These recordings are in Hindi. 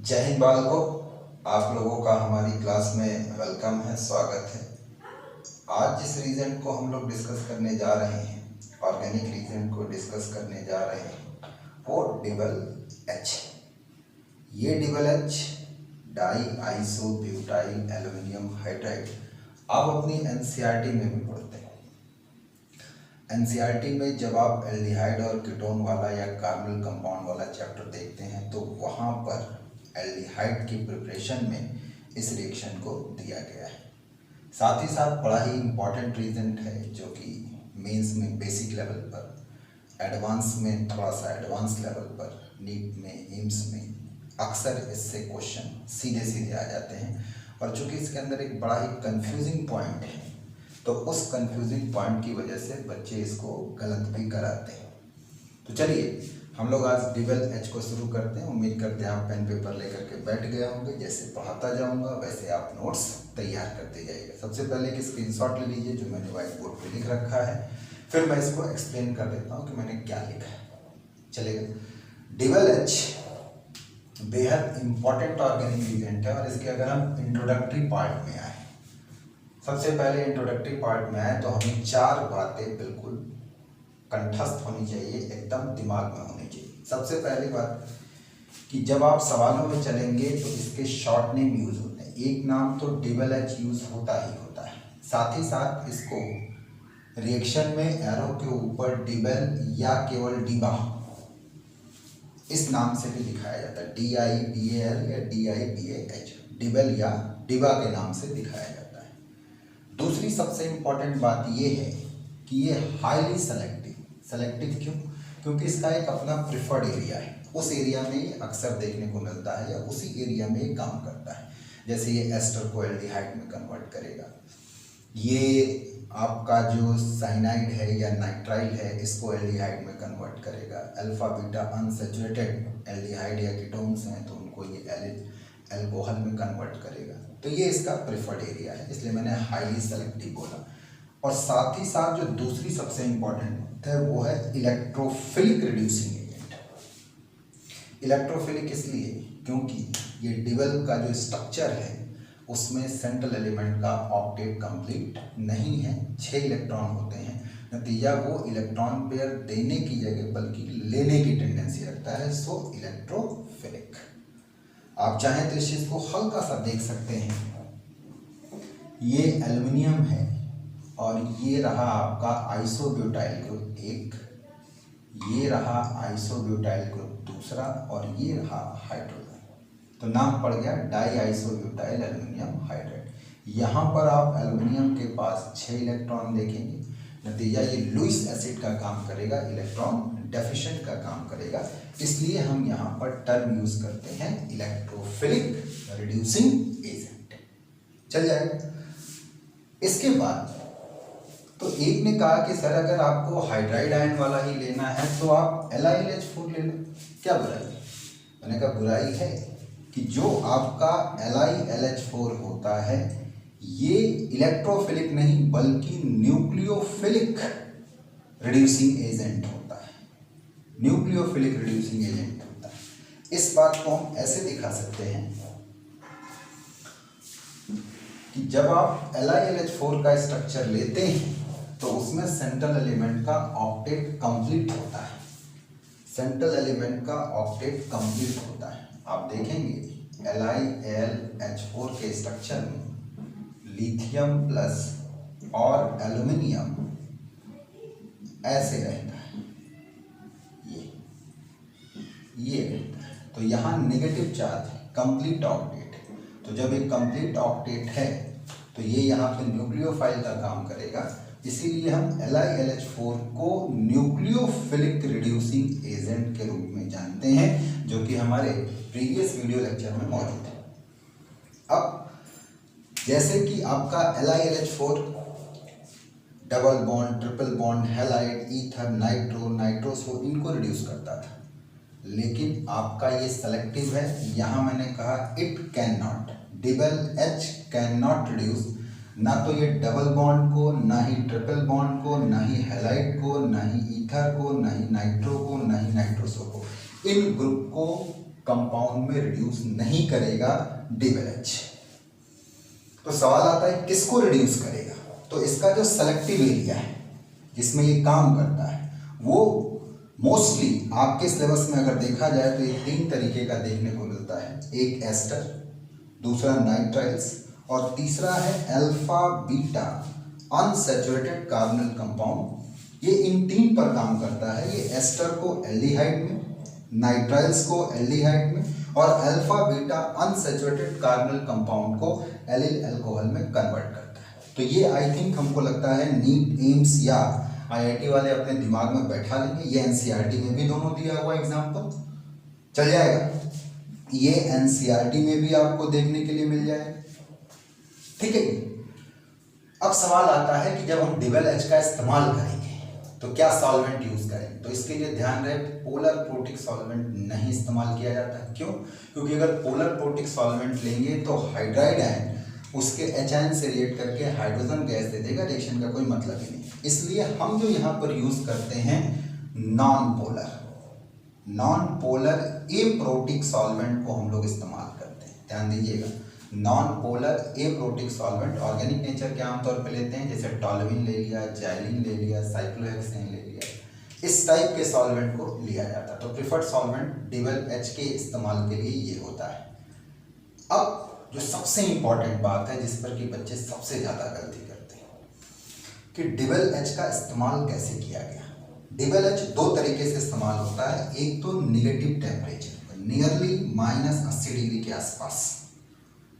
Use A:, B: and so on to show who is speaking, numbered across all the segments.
A: जय हिंद बालकों, आप लोगों का हमारी क्लास में वेलकम है, स्वागत है। आज जिस रीजन को हम लोग डिस्कस करने जा रहे हैं, ऑर्गेनिक रीजन को डिस्कस करने जा रहे हैं, वो डबल एच। ये double H di isobutyl aluminium hydride आप अपनी एनसीईआरटी में भी पढ़ते हैं। एनसीईआरटी में जब आप एल्डिहाइड और कीटोन वाला या कार्बोनिल कंपाउंड वाला चैप्टर देखते हैं तो वहाँ पर एल्डिहाइड की प्रिपरेशन में इस रिएक्शन को दिया गया है। साथ ही साथ बड़ा ही इम्पॉर्टेंट रीजन है जो कि मेंस में बेसिक लेवल पर, एडवांस में थोड़ा सा एडवांस लेवल पर, नीट में, एम्स में अक्सर इससे क्वेश्चन सीधे सीधे आ जाते हैं। और चूँकि इसके अंदर एक बड़ा ही कंफ्यूजिंग पॉइंट है तो उस कंफ्यूजिंग पॉइंट की वजह से बच्चे इसको गलत भी कराते हैं। तो चलिए हम लोग आज डबल एच को शुरू करते हैं। उम्मीद करते हैं आप पेन पेपर लेकर के बैठ गए होंगे। जैसे पढ़ाता जाऊंगा वैसे आप नोट्स तैयार करते जाइएगा। सबसे पहले एक स्क्रीनशॉट ले लीजिए जो मैंने व्हाइट बोर्ड पे लिख रखा है, फिर मैं इसको एक्सप्लेन कर देता हूँ कि मैंने क्या लिखा है। चलेगा। डबल एच बेहद इंपॉर्टेंट ऑर्गेनिक एलिमेंट है और इसके अगर हम इंट्रोडक्टरी पार्ट में आए, सबसे पहले इंट्रोडक्टरी पार्ट में आए तो हमें चार बातें बिल्कुल कंठस्थ होनी चाहिए, एकदम दिमाग में होनी चाहिए। सबसे पहली बात कि जब आप सवालों में चलेंगे तो इसके शॉर्ट नेम यूज होते हैं। एक नाम तो डबल एच यूज होता ही होता है। साथ ही साथ इसको रिएक्शन में एरो के ऊपर डबल या केवल डिबा इस नाम से भी दिखाया जाता है। DIBAL या DIBAH, डबल या डिबा के नाम से दिखाया जाता है। दूसरी सबसे इंपॉर्टेंट बात यह है कि ये हाईली सेलेक्टिव क्यों? क्योंकि इसका एक अपना प्रिफर्ड एरिया है। उस एरिया में ये अक्सर देखने को मिलता है या उसी एरिया में ये काम करता है। जैसे ये एस्टर को एल्डिहाइड में कन्वर्ट करेगा, ये आपका जो साइनाइड है या नाइट्राइल है इसको एल्डिहाइड में कन्वर्ट करेगा। अल्फा बीटा अनसैचुरेटेड एल्डिहाइड या कीटोन्स हैं तो उनको ये एल्कोहल में कन्वर्ट करेगा। तो ये इसका प्रिफर्ड एरिया है, इसलिए मैंने हाईली सेलेक्टिव बोला। और साथ ही साथ जो दूसरी सबसे इंपॉर्टेंट है वो है इलेक्ट्रोफिलिक रिड्यूसिंग एजेंट। इलेक्ट्रोफिलिक इसलिए क्योंकि ये डबल का जो स्ट्रक्चर है उसमें सेंट्रल एलिमेंट का ऑक्टेट कंप्लीट नहीं है, 6 इलेक्ट्रॉन होते हैं। नतीजा वो इलेक्ट्रॉन पेयर देने की जगह बल्कि लेने की टेंडेंसी रखता है, सो इलेक्ट्रोफिलिक। आप चाहें तो इस चीज को हल्का सा देख सकते हैं। ये एल्युमिनियम है और ये रहा आपका आइसोब्यूटाइल ग्रुप 1, ये रहा आइसोब्यूटाइल ग्रुप 2 और ये रहा हाइड्रोजन। तो नाम पड़ गया डाई आइसोब्यूटाइल एल्युमिनियम हाइड्राइड। यहाँ पर आप एल्युमिनियम के पास 6 इलेक्ट्रॉन देखेंगे। नतीजा ये लुईस एसिड का काम करेगा, इलेक्ट्रॉन डेफिशिएंट का काम करेगा। इसलिए हम यहाँ पर टर्म यूज करते हैं इलेक्ट्रोफिलिक रिड्यूसिंग एजेंट। चल जाएगा। इसके बाद तो एक ने कहा कि सर अगर आपको हाइड्राइड आयन वाला ही लेना है तो आप LiLH4 ले लो, क्या बुराई है? मैंने कहा बुराई है कि जो आपका LiLH4 होता है ये इलेक्ट्रोफिलिक नहीं बल्कि न्यूक्लियोफिलिक रिड्यूसिंग एजेंट होता है। न्यूक्लियोफिलिक रिड्यूसिंग एजेंट होता है। इस बात को हम ऐसे दिखा सकते हैं कि जब आप LiLH4 का स्ट्रक्चर लेते हैं तो उसमें सेंट्रल एलिमेंट का ऑक्टेट कंप्लीट होता है। सेंट्रल एलिमेंट का ऑक्टेट कंप्लीट होता है। आप देखेंगे LiLH4 के स्ट्रक्चर में लिथियम प्लस और एल्युमिनियम ऐसे रहता है, ये रहता है। तो यहाँ नेगेटिव चार्ज है, कंप्लीट ऑक्टेट। तो जब एक कंप्लीट ऑक्टेट है तो ये यहाँ पे न्यूक्लियोफाइल का काम करेगा। इसीलिए हम LiLH4 को न्यूक्लियोफिलिक रिड्यूसिंग एजेंट के रूप में जानते हैं, जो कि हमारे प्रीवियस वीडियो लेक्चर में मौजूद है। अब जैसे कि आपका LiLH4 double bond, triple bond, halide, ether, nitroso इनको रिड्यूस करता था, लेकिन आपका ये सेलेक्टिव है। यहाँ मैंने कहा it can not, double H can not reduce ना तो ये डबल बॉन्ड को, ना ही ट्रिपल बॉन्ड को, ना ही हैलाइड को, ना ही ईथर को, ना ही नाइट्रो को, ना ही नाइट्रोसो को। इन ग्रुप को कंपाउंड में रिड्यूस नहीं करेगा डबल एच। तो सवाल आता है किसको रिड्यूस करेगा, तो इसका जो सेलेक्टिव एरिया है जिसमें ये काम करता है वो मोस्टली आपके सिलेबस में अगर देखा जाए तो ये 3 तरीके का देखने को मिलता है, एक एस्टर, दूसरा नाइट्राइल्स और तीसरा है alpha beta unsaturated carbonyl compound. ये इन 3 पर काम करता है। ये एस्टर को एल्डिहाइड में, नाइट्राइल्स को एल्डिहाइड में और alpha beta unsaturated carbonyl compound को एलिल अल्कोहल में कन्वर्ट करता है। तो ये आई थिंक हमको लगता है नीट, एम्स या आईआईटी वाले अपने दिमाग में बैठा लेंगे। ये एनसीईआरटी में भी दोनों दिया हुआ एग्जाम्पल चल जाएगा, ये एनसीईआरटी में भी आपको देखने के लिए मिल जाएगा। ठीक है। अब सवाल आता है कि जब हम डबल एच का इस्तेमाल करेंगे तो क्या सॉल्वेंट यूज करें, तो इसके लिए ध्यान रहे पोलर प्रोटिक सॉल्वेंट नहीं इस्तेमाल किया जाता। क्यों? क्योंकि अगर पोलर प्रोटिक सॉल्वेंट लेंगे तो हाइड्राइड आयन उसके एच आयन से रिएक्ट करके हाइड्रोजन गैस दे देगा, रिएक्शन का कोई मतलब ही नहीं। इसलिए हम जो यहाँ पर यूज करते हैं नॉन पोलर एप्रोटिक सॉल्वेंट को हम लोग इस्तेमाल करते हैं। ध्यान दीजिएगा, non polar aprotic solvent organic nature के आमतौर पे लेते हैं, जैसे टॉल्यूइन ले लिया, जाइलिन ले लिया, साइक्लोहेक्सेन ले लिया, इस टाइप के सॉल्वेंट को लिया जाता है। तो प्रिफर्ड सॉल्वेंट डबल एच के इस्तेमाल के लिए ये होता है। अब जो सबसे इंपॉर्टेंट बात है जिस पर कि बच्चे सबसे ज़्यादा गलती करते हैं कि डबल एच का इस्तेमाल कैसे किया गया। डबल एच 2 तरीके से इस्तेमाल होता है। एक तो निगेटिव टेम्परेचर नियरली -80 डिग्री के आसपास।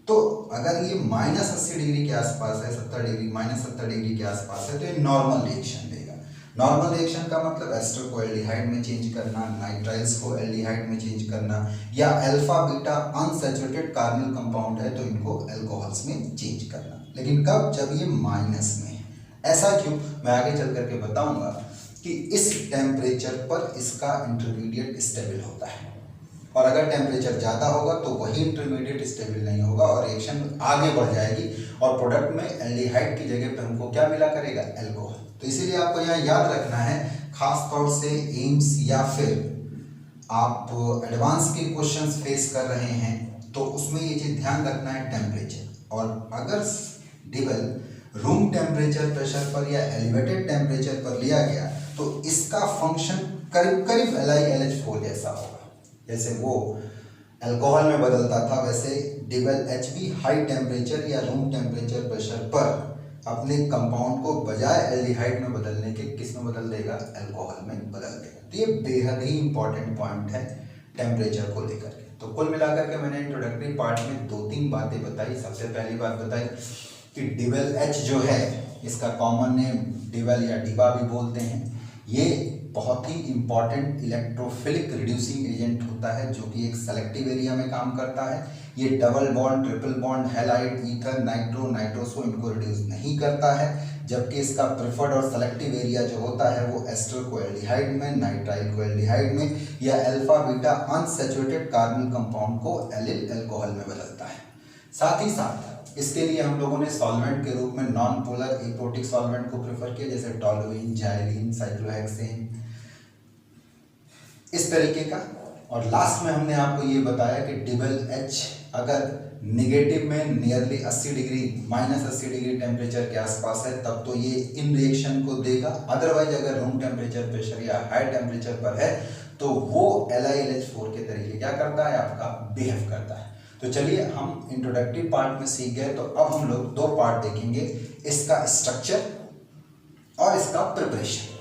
A: तो अगर ये -80 डिग्री के आसपास है, 70 डिग्री -70 डिग्री के आसपास है, तो ये नॉर्मल रिएक्शन देगा। नॉर्मल रिएक्शन का मतलब एस्टर को एल्डिहाइड में चेंज करना, नाइट्राइल्स को एल्डिहाइड में चेंज करना, या alpha beta unsaturated carbonyl compound है तो इनको अल्कोहल्स में चेंज करना। लेकिन कब? जब ये माइनस में है। ऐसा क्यों? मैं आगे चल करके बताऊंगा कि इस टेम्परेचर पर इसका इंटरमीडिएट स्टेबल होता है, और अगर टेम्परेचर ज़्यादा होगा तो वही इंटरमीडिएट स्टेबल नहीं होगा और रिएक्शन आगे बढ़ जाएगी और प्रोडक्ट में एल्डिहाइड की जगह पर हमको क्या मिला करेगा? अल्कोहल। तो इसीलिए आपको यहाँ याद रखना है, खास तौर से एम्स या फिर आप एडवांस के क्वेश्चंस फेस कर रहे हैं तो उसमें ये चीज़ ध्यान रखना है टेम्परेचर। और अगर डबल रूम टेम्परेचर प्रेशर पर या एलिवेटेड टेम्परेचर पर लिया गया तो इसका फंक्शन करीब करीब LiLH4 जैसा होगा। जैसे वो अल्कोहल में बदलता था वैसे डबल एच भी हाई टेम्परेचर या रूम टेम्परेचर प्रेशर पर अपने कंपाउंड को बजाय एल्डिहाइड में बदलने के किस में बदल देगा? अल्कोहल में बदल देगा। तो ये बेहद ही इंपॉर्टेंट पॉइंट है टेम्परेचर को लेकर के। तो कुल मिलाकर के मैंने इंट्रोडक्टरी पार्ट में 2-3 बातें बताई। सबसे पहली बात बताई कि डबल एच जो है इसका कॉमन नेम डबल या डिबा भी बोलते हैं, ये बहुत ही इंपॉर्टेंट इलेक्ट्रोफिलिक रिड्यूसिंग एजेंट होता है जो कि एक सेलेक्टिव एरिया में काम करता है। ये double bond, triple bond, halide, ether, nitro, nitroso इनको रिड्यूस नहीं करता है, जबकि इसका प्रेफर्ड और सेलेक्टिव एरिया जो होता है वो एस्टर को एल्डिहाइड में, नाइट्राइल को एल्डिहाइड में या alpha beta unsaturated carbonyl compound को एलिल अल्कोहल में बदलता है। साथ ही साथ इसके लिए हम लोगों ने सॉल्वेंट के रूप में नॉन पोलर एप्रोटिक सॉल्वेंट को प्रेफर किया, जैसे टॉल्यूइन, जाइलिन, साइक्लोहेक्सेन, इस तरीके का। और लास्ट में हमने आपको ये बताया कि डबल एच अगर नेगेटिव में नियरली 80 डिग्री -80 डिग्री टेम्परेचर के आसपास है तब तो ये इन रिएक्शन को देगा। अदरवाइज अगर रूम टेम्परेचर प्रेशर या हाई टेम्परेचर पर है तो वो LiLH4 के तरीके क्या करता है? आपका बिहेव करता है। तो चलिए हम इंट्रोडक्टिव पार्ट में सीख गए, तो अब हम लोग 2 पार्ट देखेंगे, इसका स्ट्रक्चर और इसका प्रिपरेशन।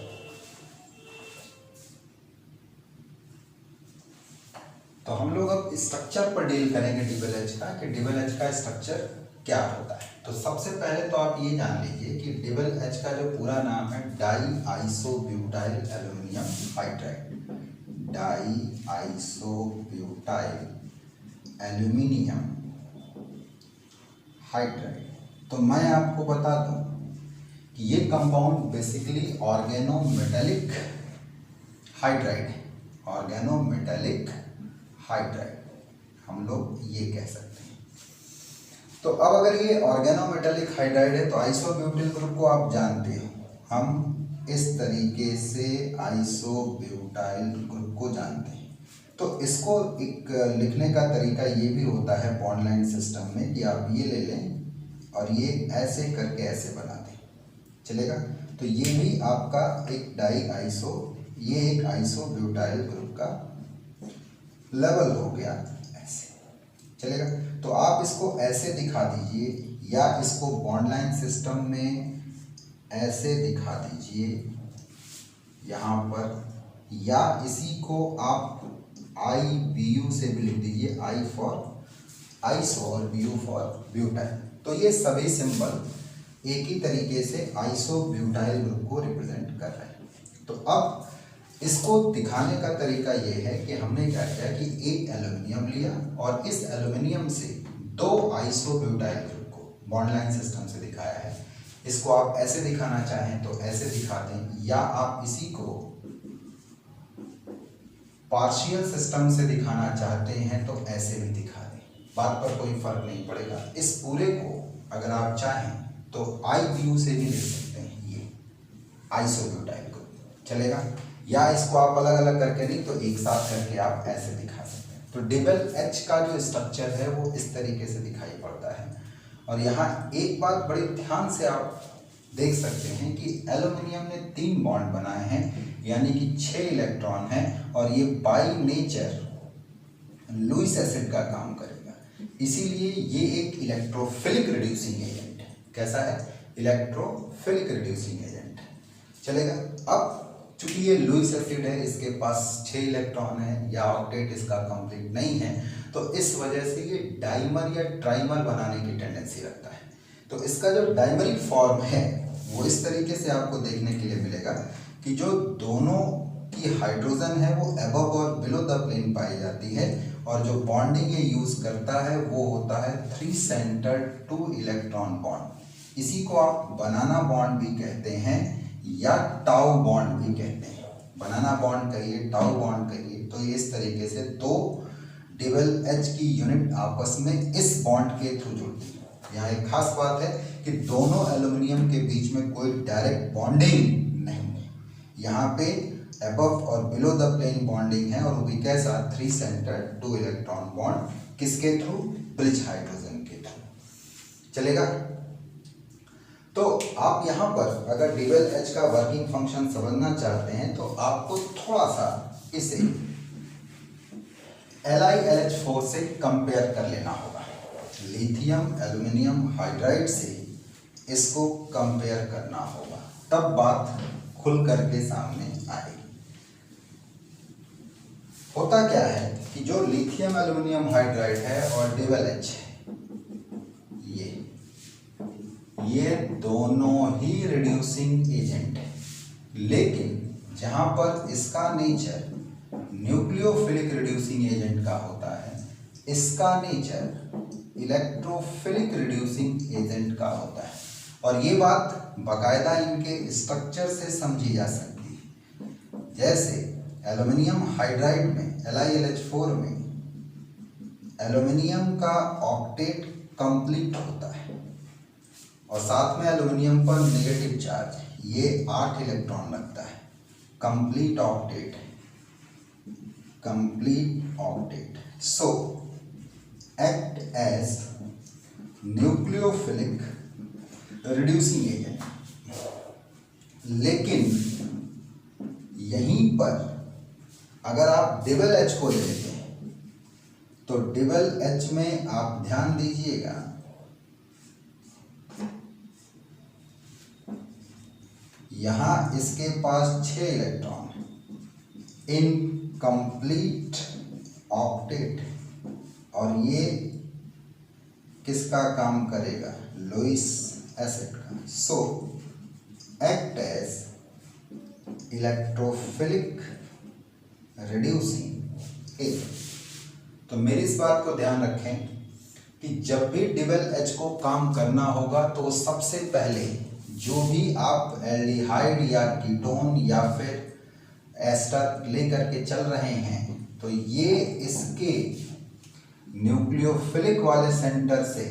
A: तो हम लोग अब स्ट्रक्चर पर डील करेंगे डबल एच का, कि डबल एच का स्ट्रक्चर क्या होता है। तो सबसे पहले तो आप ये जान लीजिए कि डबल एच का जो पूरा नाम है die isobutyl aluminium hydride, die isobutyl aluminium hydride. तो मैं आपको बता दूं कि ये कंपाउंड बेसिकली ऑर्गेनोमेटेलिक हाइड्राइड है, ऑर्गेनोमेटेलिक हाइड्राइड हम लोग ये कह सकते हैं। तो अब अगर ये ऑर्गेनोमेटेलिक हाइड्राइड है तो आइसोब्यूटिल ग्रुप को आप जानते हो, हम इस तरीके से आइसोब्यूटाइल ग्रुप को जानते हैं। तो इसको एक लिखने का तरीका ये भी होता है बॉन्ड लाइन सिस्टम में कि आप ये ले लें और ये ऐसे करके ऐसे बना दें, चलेगा। तो ये भी आपका एक डाई आइसो, ये एक आइसो ब्यूटाइल ग्रुप का लेवल हो गया, ऐसे चलेगा। तो आप इसको ऐसे दिखा दीजिए या इसको बॉन्ड लाइन सिस्टम में ऐसे दिखा दीजिए यहाँ पर, या इसी को आप IBU से भी लिख दीजिए, I फॉर आइसो और BU फॉर ब्यूटाइल। तो ये सभी सिंबल एक ही तरीके से आइसो ब्यूटाइल ग्रुप को रिप्रेजेंट कर रहे हैं। तो अब इसको दिखाने का तरीका ये है कि हमने क्या किया कि एक एल्यूमिनियम लिया और इस एल्यूमिनियम से दो आइसो ब्यूटाइल ग्रुप को बॉन्ड लाइन सिस्टम से दिखाया है। इसको आप ऐसे दिखाना चाहें तो ऐसे दिखा दें, या आप इसी को पार्शियल सिस्टम से दिखाना चाहते हैं तो ऐसे भी दिखा दें, बात पर कोई फर्क नहीं पड़ेगा। इस पूरे को अगर आप चाहें तो IBU से भी लिख सकते हैं, ये आइसोब्यूटाइल को चलेगा, या इसको आप अलग अलग करके नहीं तो एक साथ करके आप ऐसे दिखा सकते हैं। तो डबल H का जो स्ट्रक्चर है वो इस तरीके से दिखाई पड़ता है। और यहाँ एक बात बड़े ध्यान से आप देख सकते हैं कि एल्यूमिनियम ने 3 बॉन्ड बनाए हैं, यानी कि 6 इलेक्ट्रॉन हैं, और ये बाय नेचर लुईस एसिड का काम करेगा, इसीलिए ये एक इलेक्ट्रोफिलिक रिड्यूसिंग एजेंट है। कैसा है? इलेक्ट्रोफिलिक रिड्यूसिंग एजेंट चलेगा। अब चूंकि ये लुईस एसिड है, इसके पास 6 इलेक्ट्रॉन है या ऑक्टेट इसका कंप्लीट नहीं है, तो इस वजह से ये डाइमर या ट्राइमर बनाने की टेंडेंसी रखता है। तो इसका जो डाइमरिक फॉर्म है वो इस तरीके से आपको देखने के लिए मिलेगा कि जो दोनों की हाइड्रोजन है वो अबव और बिलो द प्लेन पाई जाती है, और जो बॉन्डिंग ये यूज करता है वो होता है 3 सेंटर्ड 2 इलेक्ट्रॉन बॉन्ड। इसी को आप बनाना बॉन्ड भी कहते हैं या टाउ बॉन्ड भी कहते हैं। बनाना बॉन्ड कहिए, टाउ बॉन्ड कहिए। तो ये इस तरीके से 2 डबल H की यूनिट आपस में इस बॉन्ड के थ्रू जुड़ती है। यहाँ एक खास बात है कि दोनों एल्यूमिनियम के बीच में कोई डायरेक्ट बॉन्डिंग नहीं है, यहाँ पे अबव और बिलो द प्लेन बॉन्डिंग है, और वो भी कैसा? 3 सेंटर्ड 2 इलेक्ट्रॉन बॉन्ड, किसके थ्रू? ब्रिज हाइड्रोजन के थ्रू चलेगा। तो आप यहाँ पर अगर डबल H का वर्किंग फंक्शन समझना चाहते हैं तो आपको थोड़ा सा इसे LiLH4 से कंपेयर कर लेना होगा। लिथियम एल्यूमिनियम हाइड्राइड से इसको कंपेयर करना होगा, तब बात खुल करके सामने आएगी। होता क्या है कि जो लिथियम एल्यूमिनियम हाइड्राइड है और डबल H है, ये दोनों ही रिड्यूसिंग एजेंट है, लेकिन जहां पर इसका नेचर न्यूक्लियोफिलिक रिड्यूसिंग एजेंट का होता है, इसका नेचर इलेक्ट्रोफिलिक रिड्यूसिंग एजेंट का होता है। और ये बात बाकायदा इनके स्ट्रक्चर से समझी जा सकती है। जैसे एल्यूमिनियम हाइड्राइड में LiLH4 में एल्यूमिनियम का ऑक्टेट कंप्लीट होता है, और साथ में एल्यूमिनियम पर नेगेटिव चार्ज, ये 8 इलेक्ट्रॉन लगता है। Complete octet, complete octet. So act as nucleophilic reducing agent. लेकिन यहीं पर अगर आप डबल H को ले लेते हैं तो डबल H में आप ध्यान दीजिएगा, यहां इसके पास 6 इलेक्ट्रॉन इन कंप्लीट ऑक्टेट, और ये किसका काम करेगा? लुईस एसिड का। So act as electrophilic reducing agent. तो मेरी इस बात को ध्यान रखें कि जब भी डबल H को काम करना होगा तो सबसे पहले जो भी आप एल्डिहाइड या कीटोन या फिर एस्टर लेकर के चल रहे हैं, तो ये इसके न्यूक्लियोफिलिक वाले सेंटर से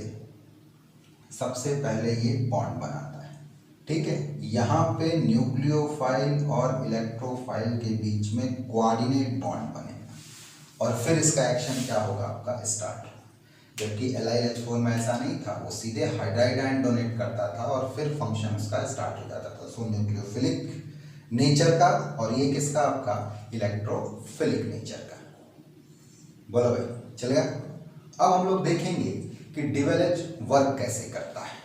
A: सबसे पहले ये बॉन्ड बनाता है। ठीक है, यहाँ पे न्यूक्लियोफाइल और इलेक्ट्रोफाइल के बीच में कोऑर्डिनेट बॉन्ड बनेगा। और फिर इसका एक्शन क्या होगा आपका स्टार्ट। जबकि LiH4 में ऐसा नहीं था, वो सीधे हाइड्राइड आयन डोनेट करता था और फिर फंक्शन उसका स्टार्ट हो जाता था। सो न्यूक्लियोफिलिक नेचर का, और ये किसका आपका इलेक्ट्रोफिलिक नेचर का। बोलो भाई चलेगा। अब हम लोग देखेंगे कि DeWelch वर्क कैसे करता है।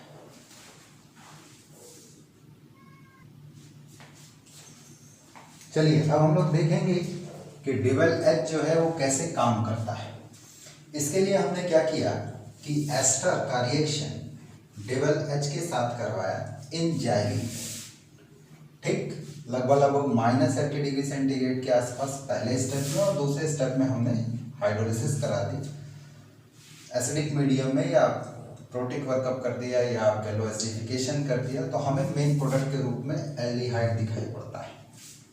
A: चलिए अब हम लोग देखेंगे कि DeWelch जो है वो कैसे काम करता है। इसके लिए हमने क्या किया कि एस्टर का रिएक्शन DeWelch के साथ करवाया इन जाइलिन, ठीक, लगभग -80 डिग्री सेंटीग्रेड के आसपास पहले स्टेप में, और दूसरे स्टेप में हमने हाइड्रोलिसिस करा दी एसिडिक मीडियम में, या प्रोटिक वर्कअप कर दिया, या आप कह लो एसिडिफिकेशन कर दिया, तो हमें मेन प्रोडक्ट के रूप में एल्डिहाइड दिखाई पड़ता है।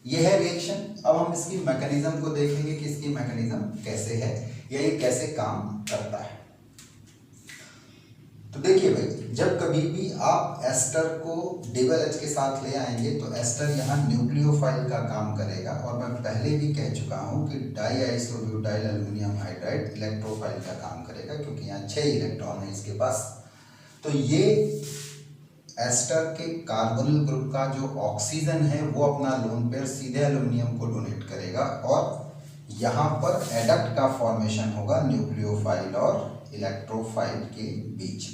A: यह है रिएक्शन। अब हम इसकी मैकेनिज्म को देखेंगे कि इसकी मैकेनिज्म कैसे है या ये कैसे काम करता है। तो देखिए भाई, जब कभी भी आप एस्टर को DeWelch के साथ ले आएंगे तो एस्टर यहाँ न्यूक्लियोफाइल का काम करेगा, और मैं पहले भी कह चुका हूँ कि डाईआइसोब्यूटाइल एल्युमिनियम हाइड्राइड इलेक्ट्रोफाइल का काम करेगा, क्योंकि यहाँ 6 इलेक्ट्रॉन है इसके पास। तो ये एस्टर के कार्बोनिल ग्रुप का जो ऑक्सीजन है वो अपना लोन पेयर सीधे एल्युमिनियम को डोनेट करेगा, और यहाँ पर एडक्ट का फॉर्मेशन होगा न्यूक्लियोफाइल और इलेक्ट्रोफाइल के बीच,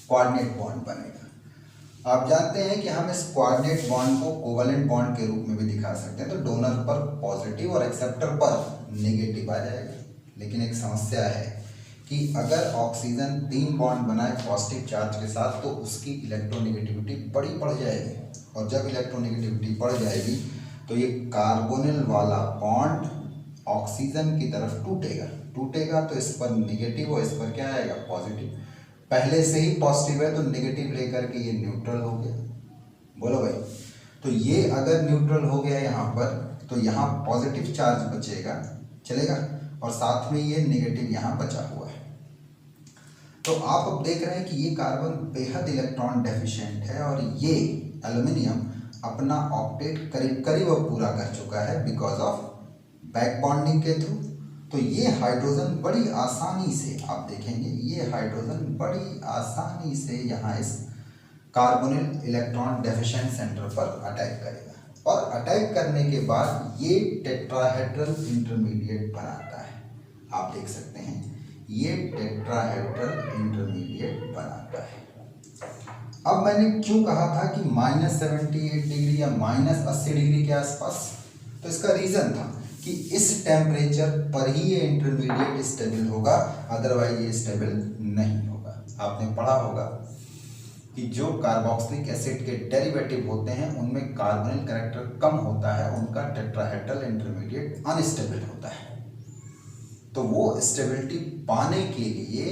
A: कोऑर्डिनेट बॉन्ड बनेगा। आप जानते हैं कि हम इस कोऑर्डिनेट बॉन्ड को कोवेलेंट बॉन्ड के रूप में भी दिखा सकते हैं। तो डोनर पर पॉजिटिव और एक्सेप्टर पर नेगेटिव आ जाएगा। लेकिन एक समस्या है कि अगर ऑक्सीजन 3 बॉन्ड बनाए पॉजिटिव चार्ज के साथ तो उसकी इलेक्ट्रोनेगेटिविटी बड़ी बढ़ जाएगी, और जब इलेक्ट्रोनेगेटिविटी बढ़ जाएगी तो ये कार्बोनिल वाला बॉन्ड ऑक्सीजन की तरफ टूटेगा तो इस पर नेगेटिव और इस पर क्या आएगा पॉजिटिव। पहले से ही पॉजिटिव है तो नेगेटिव लेकर के ये न्यूट्रल हो गया। बोलो भाई, तो ये अगर न्यूट्रल हो गया यहाँ पर तो यहाँ पॉजिटिव चार्ज बचेगा, चलेगा, और साथ में ये नेगेटिव यहाँ बचा हुआ है। तो आप अब देख रहे हैं कि ये कार्बन बेहद इलेक्ट्रॉन डेफिशिएंट है, और ये एल्युमिनियम अपना ऑक्टेट करीब करीब अब पूरा कर चुका है बिकॉज ऑफ बैक बॉन्डिंग के थ्रू। तो ये हाइड्रोजन बड़ी आसानी से, आप देखेंगे ये हाइड्रोजन बड़ी आसानी से यहाँ इस कार्बोनिल इलेक्ट्रॉन डेफिशिएंट सेंटर पर अटैक करेगा, और अटैक करने के बाद ये टेट्राहेड्रल इंटरमीडिएट बनाता है। आप देख सकते हैं ये टेट्राहेड्रल इंटरमीडिएट बनाता है। अब मैंने क्यों कहा था कि -78 डिग्री या -80 डिग्री के आसपास, तो इसका रीजन था कि इस टेम्परेचर पर ही ये इंटरमीडिएट स्टेबल होगा, अदरवाइज ये स्टेबल नहीं होगा। आपने पढ़ा होगा कि जो कार्बोक्सिलिक एसिड के डेरिवेटिव होते हैं उनमें कार्बोनिल कैरेक्टर कम होता है, उनका टेट्राहेड्रल इंटरमीडिएट अनस्टेबल होता है। तो वो स्टेबिलिटी पाने के लिए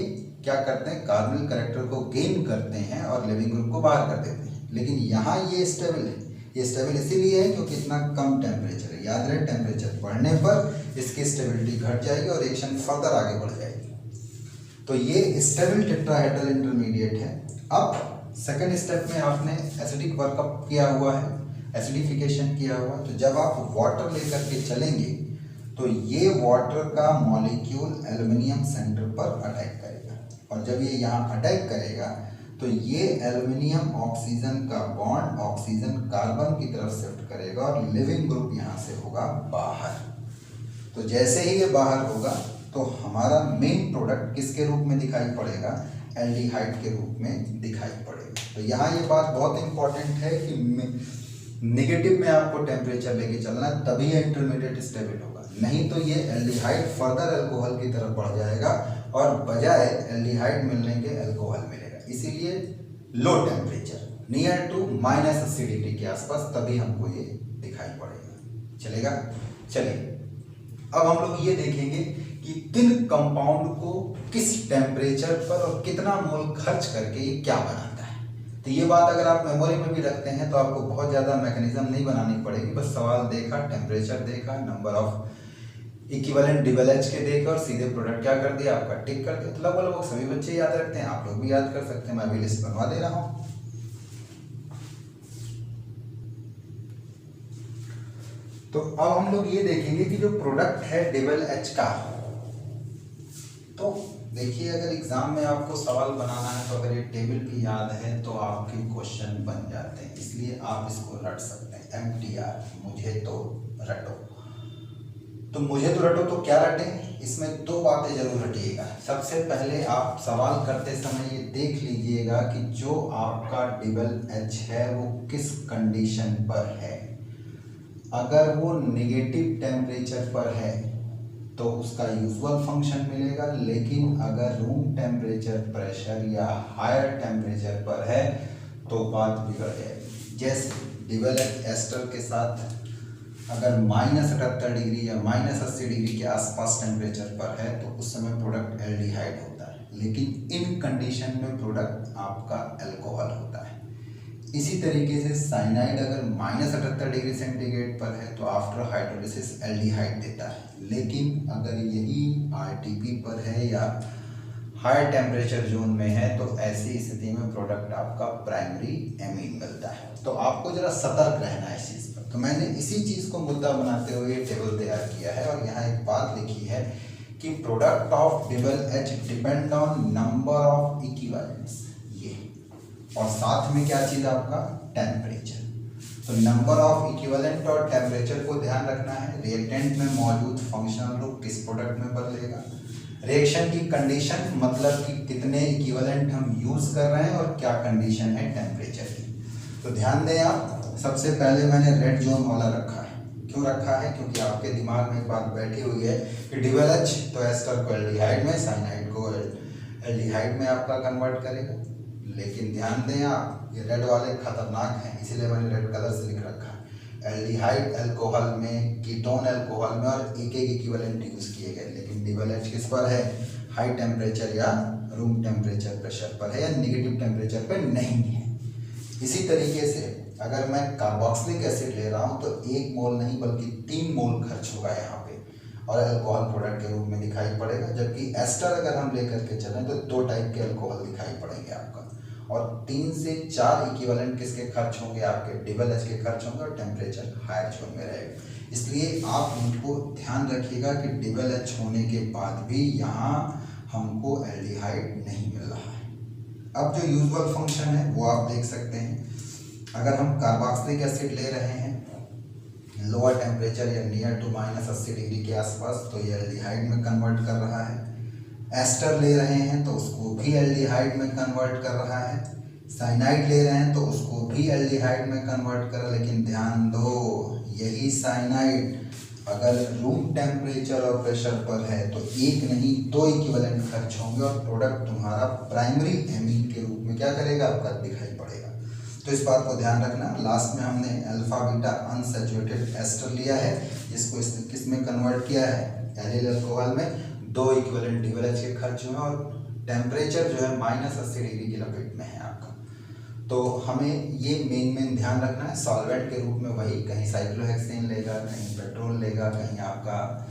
A: क्या करते हैं, कार्बोनिल कैरेक्टर को गेन करते हैं और लिविंग ग्रुप को बाहर कर देते हैं। लेकिन यहाँ ये स्टेबल है। ये स्टेबल इसीलिए है क्योंकि इतना कम टेम्परेचर है। याद रहे, टेम्परेचर बढ़ने पर इसकी स्टेबिलिटी घट जाएगी और रिएक्शन फर्दर आगे बढ़ जाएगी। तो ये स्टेबल टेट्राहेड्रल इंटरमीडिएट है। अब सेकेंड स्टेप में आपने एसिडिक वर्कअप किया हुआ है, एसिडिफिकेशन किया हुआ है। तो जब आप वाटर लेकर के चलेंगे तो ये वाटर का मॉलिक्यूल एल्युमिनियम सेंटर पर अटैक करेगा, और जब ये यहाँ अटैक करेगा तो ये एल्युमिनियम ऑक्सीजन का बॉन्ड ऑक्सीजन कार्बन की तरफ शिफ्ट करेगा और लिविंग ग्रुप यहाँ से होगा बाहर। तो जैसे ही ये बाहर होगा तो हमारा मेन प्रोडक्ट किसके रूप में दिखाई पड़ेगा, एल्डिहाइड के रूप में दिखाई पड़ेगा। तो यहाँ ये बात बहुत इंपॉर्टेंट है कि नेगेटिव में आपको टेम्परेचर लेके चलना है, तभी ये इंटरमीडिएट स्टेबल होगा। नहीं तो ये एल्डिहाइड फर्दर अल्कोहल की तरफ बढ़ जाएगा और बजाय एल्डिहाइड मिलने के अल्कोहल मिलेगा। इसीलिए low temperature near to -80 degree के आसपास, तभी हमको ये दिखाई पड़ेगा। चलेगा। चलिए अब हम लोग ये देखेंगे कि किन कंपाउंड को किस टेम्परेचर पर और कितना मोल खर्च करके ये क्या बनाता है। तो ये बात अगर आप मेमोरी में भी रखते हैं तो आपको बहुत ज़्यादा मैकेनिज्म नहीं बनानी पड़ेगी। बस सवाल देखा, टेम्परेचर देखा, नंबर ऑफ इक्विवेलेंट DeWelch के देखे और सीधे प्रोडक्ट क्या कर दिया, आपका टिक कर दिया। तो लगभग सभी बच्चे याद रखते हैं, आप लोग भी याद कर सकते हैं। मैं अभी लिस्ट बनवा दे रहा हूँ। तो अब हम लोग ये देखेंगे कि जो प्रोडक्ट है डबल एच का, तो देखिए अगर एग्जाम में आपको सवाल बनाना है तो अगर ये टेबल भी याद है तो आपके क्वेश्चन बन जाते हैं, इसलिए आप इसको रट सकते हैं। MTR मुझे तो रटो, तो मुझे तो रटो तो क्या रटें, इसमें दो बातें जरूर रटिएगा। सबसे पहले आप सवाल करते समय ये देख लीजिएगा कि जो आपका डबल एच है वो किस कंडीशन पर है। अगर वो नेगेटिव टेम्परेचर पर है तो उसका यूजुअल फंक्शन मिलेगा, लेकिन अगर रूम टेम्परेचर प्रेशर या हायर टेम्परेचर पर है तो बात बिगड़ जाएगी। जैसे डबल एच एस्टर के साथ अगर -78 डिग्री या -80 डिग्री के आसपास टेम्परेचर पर है तो उस समय प्रोडक्ट एल्डिहाइड होता है, लेकिन इन कंडीशन में प्रोडक्ट आपका अल्कोहल होता है। इसी तरीके से साइनाइड अगर -78 डिग्री सेंटीग्रेड पर है तो आफ्टर हाइड्रोलिसिस एल्डिहाइड देता है, लेकिन अगर यही RTP पर है या हायर टेम्परेचर जोन में है तो ऐसी स्थिति में प्रोडक्ट आपका प्राइमरी एमीन मिलता है। तो आपको जरा सतर्क रहना है इस चीज़ पर। तो मैंने इसी चीज़ को मुद्दा बनाते हुए टेबल तैयार किया है और यहाँ एक बात लिखी है कि product of double H depend on number of equivalents, ये, और साथ में क्या चीज़ आपका टेम्परेचर। तो नंबर ऑफ इक्विवेलेंट और टेम्परेचर को ध्यान रखना है। रिएक्टेंट में मौजूद फंक्शनल ग्रुप किस प्रोडक्ट में बदलेगा, रिएक्शन की कंडीशन मतलब कि कितने इक्विवेलेंट हम यूज कर रहे हैं और क्या कंडीशन है टेम्परेचर की। तो ध्यान दें आप, सबसे पहले मैंने रेड जोन वाला रखा है। क्यों रखा है, क्योंकि आपके दिमाग में एक बात बैठी हुई है कि डबल एच तो एस्टर को एल्डिहाइड में, साइनाइड को एल्डिहाइड में आपका कन्वर्ट करेगा। लेकिन ध्यान दें आप, ये रेड वाले खतरनाक हैं, इसीलिए मैंने रेड कलर से लिख रखा है। एल्डिहाइड अल्कोहल में, कीटोन अल्कोहल में और एक एक इक्विवेलेंट यूज किए गए, लेकिन डबल एच किस पर है, हाई टेम्परेचर या रूम टेम्परेचर प्रेशर पर है या निगेटिव टेम्परेचर पर नहीं है। इसी तरीके से अगर मैं कार्बोक्सिलिक एसिड ले रहा हूँ तो 1 मोल नहीं बल्कि 3 मोल खर्च होगा यहाँ पे और अल्कोहल प्रोडक्ट के रूप में दिखाई पड़ेगा। जबकि एस्टर अगर हम लेकर के चलें तो 2 टाइप के अल्कोहल दिखाई पड़ेंगे आपका, और 3 से 4 इक्विवेलेंट किसके खर्च होंगे, आपके डबल एच के खर्च होंगे और टेम्परेचर हायर जोन में रहेगा। इसलिए आप उनको ध्यान रखिएगा कि डबल एच होने के बाद भी यहाँ हमको एल्डिहाइड नहीं मिल रहा है। अब जो यूजुअल फंक्शन है वो आप देख सकते हैं। अगर हम कार्बोक्सिलिक एसिड ले रहे हैं लोअर टेम्परेचर या नियर टू -80 डिग्री के आसपास तो ये एल्डिहाइड में कन्वर्ट कर रहा है। एस्टर ले रहे हैं तो उसको भी एल्डिहाइड में कन्वर्ट कर रहा है। साइनाइड ले रहे हैं तो उसको भी एल्डिहाइड में कन्वर्ट कर रहा है। लेकिन ध्यान दो, यही साइनाइड अगर रूम टेम्परेचर और प्रेशर पर है तो 1 नहीं 2 इक्विवेलेंट खर्च होंगे और प्रोडक्ट तुम्हारा प्राइमरी एमीन के रूप में क्या करेगा, आपका दिखाई पड़ेगा। तो इस बात को ध्यान रखना। लास्ट में हमने अल्फा बीटा अनसैचुरेटेड एस्टर लिया है, जिसको किस में कन्वर्ट किया है, एलिल अल्कोहल में। 2 इक्विवेलेंट डबल एच के खर्च हुए और टेम्परेचर जो है -80 डिग्री की लपेट में है आपका। तो हमें ये मेन ध्यान रखना है। सॉल्वेंट के रूप में वही, कहीं साइक्लोहेक्सेन लेगा, कहीं पेट्रोल लेगा, कहीं आपका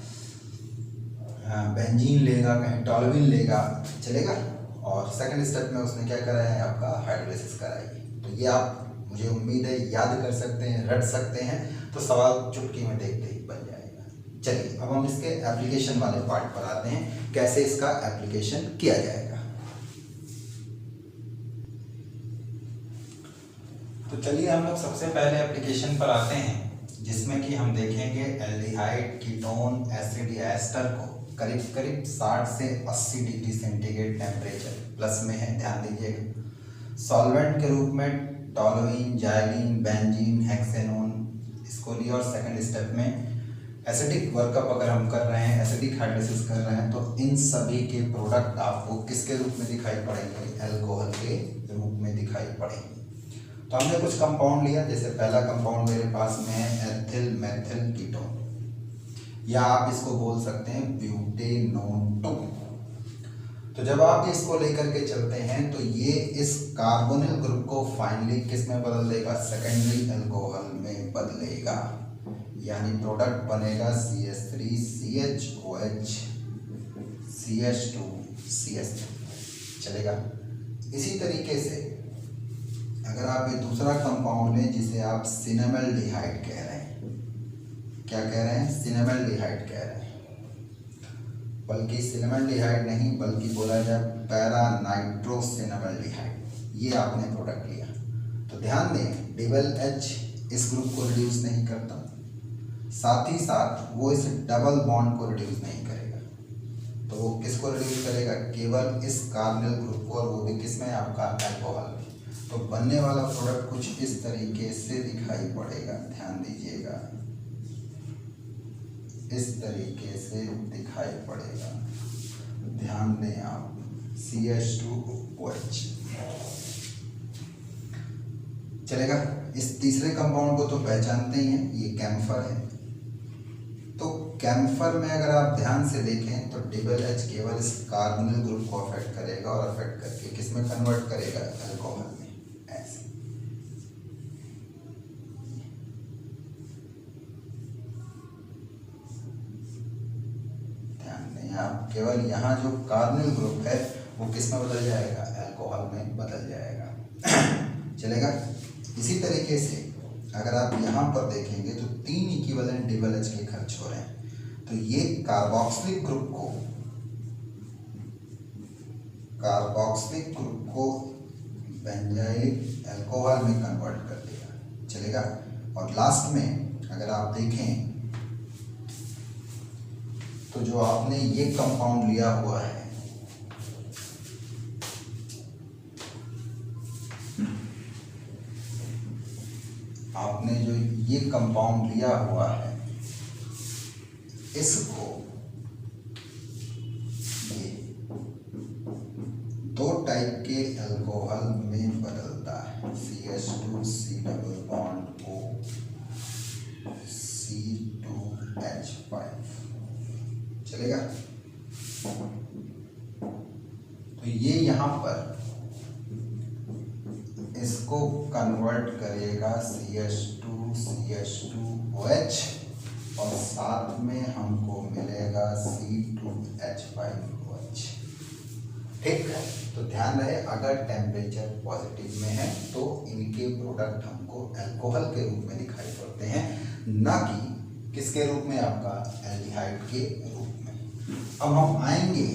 A: बेंजीन लेगा, कहीं टॉल्यूइन लेगा, चलेगा। और सेकंड स्टेप में उसने क्या करा है, आपका हाइड्रोलिसिस कराई। तो ये आप, मुझे उम्मीद है याद कर सकते हैं, रट सकते हैं, तो सवाल चुटकी में देखते ही बन जाएगा। चलिए अब हम इसके एप्लीकेशन वाले पार्ट पर आते हैं, कैसे इसका एप्लीकेशन किया जाएगा। तो चलिए हम लोग सबसे पहले एप्लीकेशन पर आते हैं, जिसमें कि हम देखेंगे एल्डिहाइड, कीटोन, एसिड या एस्टर को करीब करीब 60 से 80 डिग्री सेंटीग्रेड टेम्परेचर प्लस में है, ध्यान दीजिएगा। सॉल्वेंट के रूप में टॉल्यूइन, जाइलीन, बेंजीन, हेक्सेनोन इसको लिया। और सेकंड स्टेप में एसिडिक वर्कअप अगर हम कर रहे हैं, एसिडिक हाइड्रोलिसिस कर रहे हैं, तो इन सभी के प्रोडक्ट आपको किसके रूप में दिखाई पड़ेंगे, अल्कोहल के रूप में दिखाई पड़ेंगे। तो हमने कुछ कंपाउंड लिया, जैसे पहला कंपाउंड मेरे पास में है एथिल मेथिल कीटोन, या आप इसको बोल सकते हैं ब्यूटेनोन 2। तो जब आप इसको लेकर के चलते हैं तो ये इस कार्बोनिल ग्रुप को फाइनली किस में बदल देगा, सेकेंडरी अल्कोहल में बदलेगा, यानी प्रोडक्ट बनेगा CH3CHOH CH2CH3, चलेगा। इसी तरीके से अगर आप ये दूसरा कंपाउंड लें जिसे आप सिनेमल्डिहाइड कह रहे हैं, क्या कह रहे हैं, सिनेमल्डिहाइड कह रहे हैं, बल्कि सिनेमल्डिहाइड नहीं बल्कि बोला जाए पैरानाइट्रोसिनेमल्डिहाइड। ये आपने प्रोडक्ट लिया तो ध्यान दें डबल एच इस ग्रुप को रिड्यूस नहीं करता, साथ ही साथ वो इस डबल बॉन्ड को रिड्यूस नहीं करेगा, तो वो किसको रिड्यूस करेगा, केवल इस कार्बोनिल ग्रुप को, और वो भी किसमें, आपका अल्कोहल में। तो बनने वाला प्रोडक्ट कुछ इस तरीके से दिखाई पड़ेगा, ध्यान दीजिएगा, इस तरीके से दिखाई पड़ेगा, ध्यान दें आप, CH2OH। चलेगा। इस तीसरे कंपाउंड को तो पहचानते ही हैं, ये कैम्फर है। तो कैम्फर में अगर आप ध्यान से देखें तो डबल एच केवल इस कार्बोनिल ग्रुप को अफेक्ट करेगा और अफेक्ट करके किसमें कन्वर्ट करेगा, अल्कोहल में, ऐसे। ध्यान दें आप, केवल यहाँ जो कार्बोनिल ग्रुप है वो किसमें बदल जाएगा, अल्कोहल में बदल जाएगा। चलेगा। इसी तरीके से अगर आप यहाँ पर देखेंगे तो 3 इक्विवेलेंट डबल एच के खर्च हो रहे हैं, तो ये कार्बोक्सिलिक ग्रुप को बेंजाइलिक अल्कोहल में कन्वर्ट कर देगा। चलेगा। और लास्ट में अगर आप देखें तो जो आपने ये कंपाउंड लिया हुआ है, आपने जो ये कंपाउंड लिया हुआ है, इसको ये 2 टाइप के अल्कोहल में बदलता है, CH2 C double bond O C2H5। चलेगा। तो ये यहाँ पर इसको कन्वर्ट करेगा CH2 CH2OH और साथ में हमको मिलेगा C2H5OH। ठीक है। तो ध्यान रहे अगर टेम्परेचर पॉजिटिव में है तो इनके प्रोडक्ट हमको अल्कोहल के रूप में दिखाई पड़ते हैं, ना कि किसके रूप में, आपका एल्डिहाइड के रूप में। अब हम आएंगे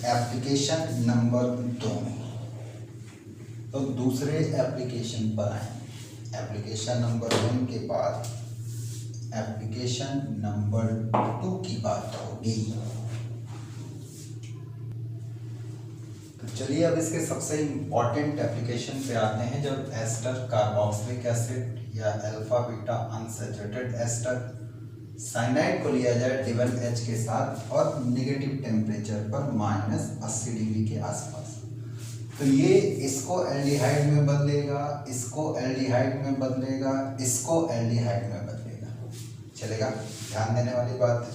A: एप्लीकेशन नंबर 2 में। तो दूसरे एप्लीकेशन पर आएंगे। एप्लीकेशन नंबर 1 के बाद एप्लीकेशन नंबर 2 की बात होगी। तो चलिए अब इसके सबसे इम्पॉर्टेंट एप्लीकेशन पे आते हैं, जब एस्टर कार्बोक्सिलिक एसिड या alpha beta unsaturated ester cyanide को लिया जाए डबल एच के साथ और नेगेटिव टेम्परेचर पर -80 डिग्री के आसपास, तो ये इसको एल्डिहाइड में बदलेगा, इसको एल्डिहाइड में बदलेगा, इसको एल्डिहाइड में बदलेगा। चलेगा। ध्यान देने वाली बात है।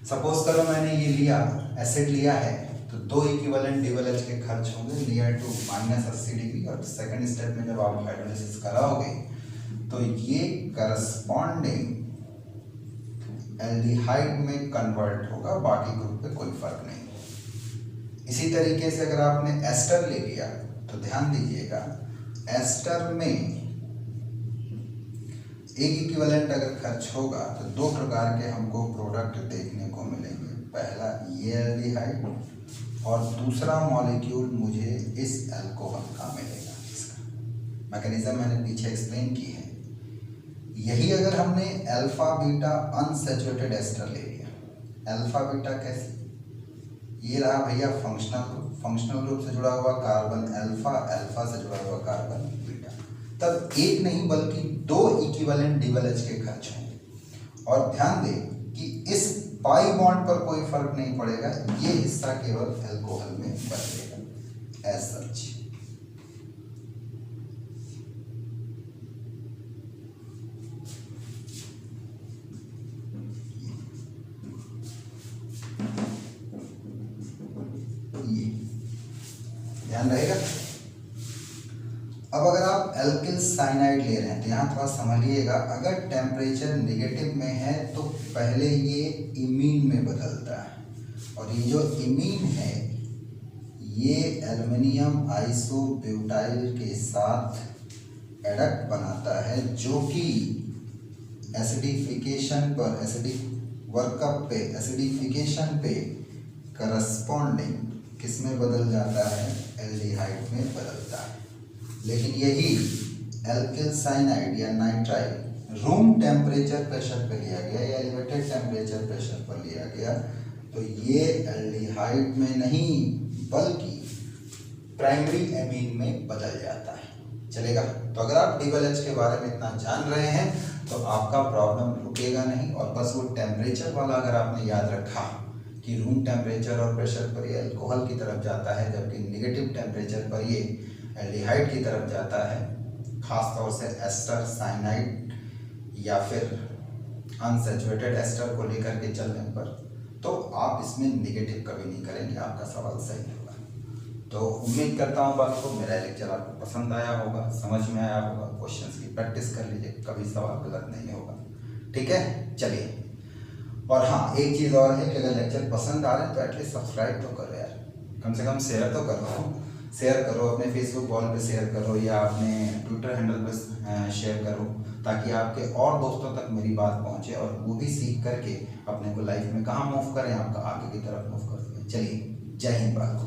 A: सपोज करो मैंने ये लिया, एसिड लिया है, तो 2 इक्विवेलेंट डबल एच के खर्च होंगे नियर टू -80 डिग्री, और सेकंड स्टेप में जब आप हाइड्रोलिसिस कराओगे तो ये करस्पॉन्डिंग एल्डिहाइड में कन्वर्ट होगा, बाकी ग्रुप पे कोई फर्क नहीं। इसी तरीके से अगर आपने एस्टर ले लिया तो ध्यान दीजिएगा, एस्टर में एक इक्विवेलेंट अगर खर्च होगा तो 2 प्रकार के हमको प्रोडक्ट देखने को मिलेंगे। पहला ये एल्डिहाइड और दूसरा मॉलिक्यूल मुझे इस अल्कोहल का मिलेगा। इसका मैकेनिज्म मैंने पीछे एक्सप्लेन की है। यही अगर हमने अल्फा बीटा अनसैचुरेटेड एस्टर ले लिया, अल्फा बीटा कैसे, ये रहा भैया फंक्शनल ग्रुप से जुड़ा हुआ कार्बन अल्फा, अल्फा से जुड़ा हुआ कार्बन बीटा, तब एक नहीं बल्कि 2 इक्विवेलेंट डबल एच के खर्च होंगे। और ध्यान दें कि इस पाई बॉन्ड पर कोई फर्क नहीं पड़ेगा, ये हिस्सा केवल अल्कोहल में बदलेगा एज सच। ध्यान रहेगा। अब अगर आप एल्किल साइनाइड ले रहे हैं तो यहाँ थोड़ा समझिएगा, अगर टेम्परेचर नेगेटिव में है तो पहले ये इमीन में बदलता है, और ये जो इमीन है ये एल्युमिनियम आइसोब्यूटाइल के साथ एडक्ट बनाता है, जो कि एसिडिफिकेशन पर, एसिडिक वर्कअप पे, एसिडिफिकेशन पे करस्पॉन्डिंग किस में बदल जाता है, एल्डिहाइड में बदलता है। लेकिन यही एल्किल साइनाइड या नाइट्राइल रूम टेम्परेचर प्रेशर पे लिया गया या एलिवेटेड टेम्परेचर प्रेशर पर लिया गया तो ये एल्डिहाइड में नहीं बल्कि प्राइमरी एमीन में बदल जाता है। चलेगा। तो अगर आप DLH के बारे में इतना जान रहे हैं तो आपका प्रॉब्लम रुकेगा नहीं, और बस वो टेम्परेचर वाला अगर आपने याद रखा कि रूम टेम्परेचर और प्रेशर पर ये अल्कोहल की तरफ जाता है जबकि निगेटिव टेम्परेचर पर ये एल्डिहाइड की तरफ जाता है, खास तौर से एस्टर साइनाइड या फिर अनसैचुरेटेड एस्टर को लेकर के चलने पर, तो आप इसमें निगेटिव कभी नहीं करेंगे, आपका सवाल सही होगा। तो उम्मीद करता हूँ बात को मेरा लेक्चर आपको पसंद आया होगा, समझ में आया होगा। क्वेश्चंस की प्रैक्टिस कर लीजिए, कभी सवाल गलत नहीं होगा। ठीक है, चलिए। और हाँ, एक चीज़ और है कि अगर लेक्चर पसंद आ रहे हैं तो एटलीस्ट सब्सक्राइब तो करो यार, कम से कम शेयर तो करो। शेयर करो, अपने फेसबुक वॉल पे शेयर करो या अपने ट्विटर हैंडल पे शेयर करो, ताकि आपके और दोस्तों तक मेरी बात पहुंचे और वो भी सीख करके अपने को लाइफ में कहाँ मूव करें, आपका आगे की तरफ मूव कर सकें। चलिए, जय हिंद। बात